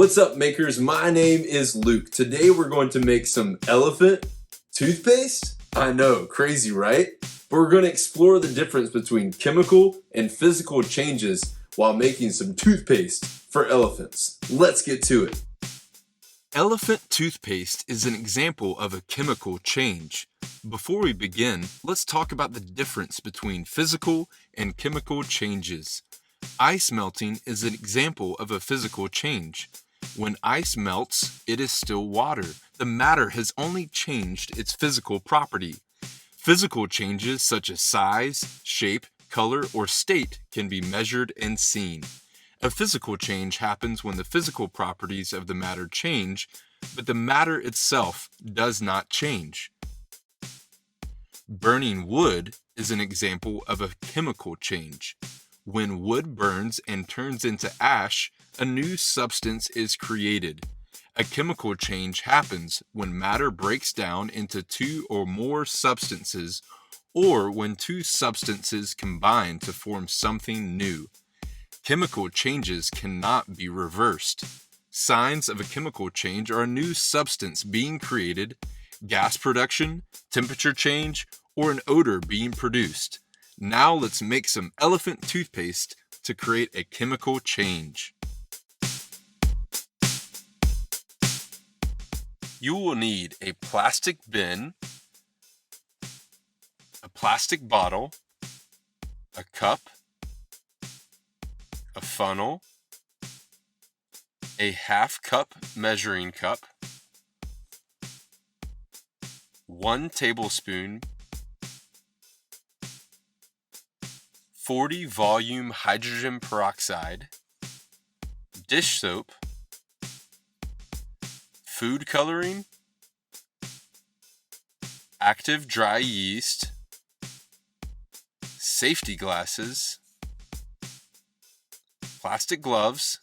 What's up, makers? My name is Luke. Today we're going to make some elephant toothpaste. I know, crazy, right? But we're going to explore the difference between chemical and physical changes while making some toothpaste for elephants. Let's get to it. Elephant toothpaste is an example of a chemical change. Before we begin, let's talk about the difference between physical and chemical changes. Ice melting is an example of a physical change. When ice melts, it is still water. The matter has only changed its physical property. Physical changes such as size, shape, color, or state can be measured and seen. A physical change happens when the physical properties of the matter change, but the matter itself does not change. Burning wood is an example of a chemical change. When wood burns and turns into ash, a new substance is created. A chemical change happens when matter breaks down into two or more substances, or when two substances combine to form something new. Chemical changes cannot be reversed. Signs of a chemical change are a new substance being created, gas production, temperature change, or an odor being produced. Now let's make some elephant toothpaste to create a chemical change. You will need a plastic bin, a plastic bottle, a cup, a funnel, a half-cup measuring cup, 1 tablespoon, 40 volume hydrogen peroxide, dish soap, food coloring, active dry yeast, safety glasses, plastic gloves,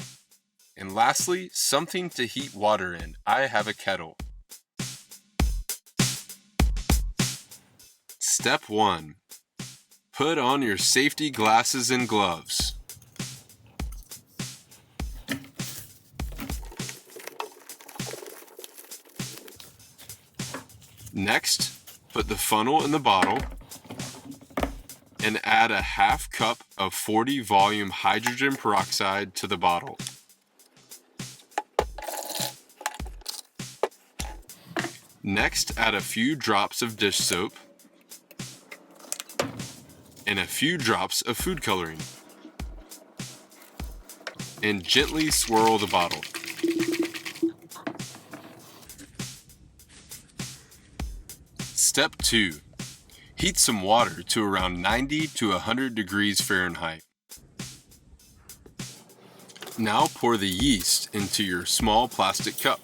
and lastly, something to heat water in. I have a kettle. Step 1. Put on your safety glasses and gloves. Next, put the funnel in the bottle and add a half cup of 40 volume hydrogen peroxide to the bottle. Next, add a few drops of dish soap and a few drops of food coloring, and gently swirl the bottle. Step 2. Heat some water to around 90 to 100 degrees Fahrenheit. Now pour the yeast into your small plastic cup.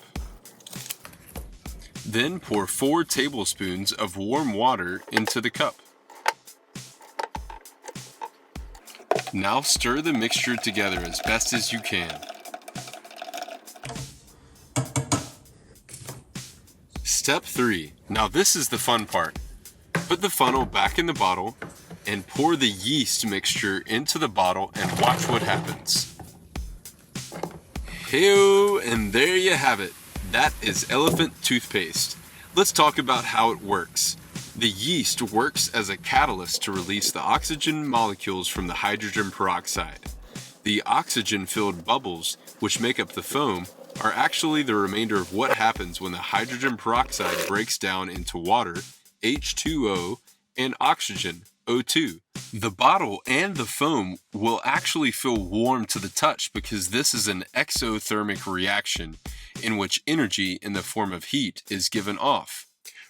Then pour 4 tablespoons of warm water into the cup. Now stir the mixture together as best as you can. Step 3. Now this is the fun part. Put the funnel back in the bottle and pour the yeast mixture into the bottle and watch what happens. Hey-o, and there you have it. That is elephant toothpaste. Let's talk about how it works. The yeast works as a catalyst to release the oxygen molecules from the hydrogen peroxide. The oxygen-filled bubbles, which make up the foam, are actually the remainder of what happens when the hydrogen peroxide breaks down into water, H2O, and oxygen, O2. The bottle and the foam will actually feel warm to the touch because this is an exothermic reaction in which energy in the form of heat is given off.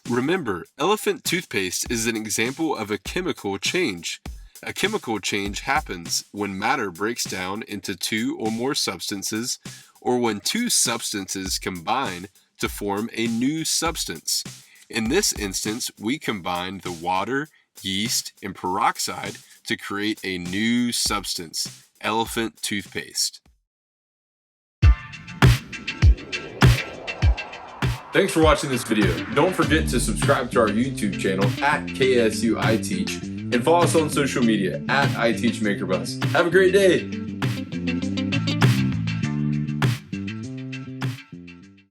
Remember, elephant toothpaste is an example of a chemical change. A chemical change happens when matter breaks down into two or more substances, or when two substances combine to form a new substance. In this instance, we combine the water, yeast, and peroxide to create a new substance, elephant toothpaste. Thanks for watching this video. Don't forget to subscribe to our YouTube channel at KSU I Teach and follow us on social media at I Teach MakerBus. Have a great day.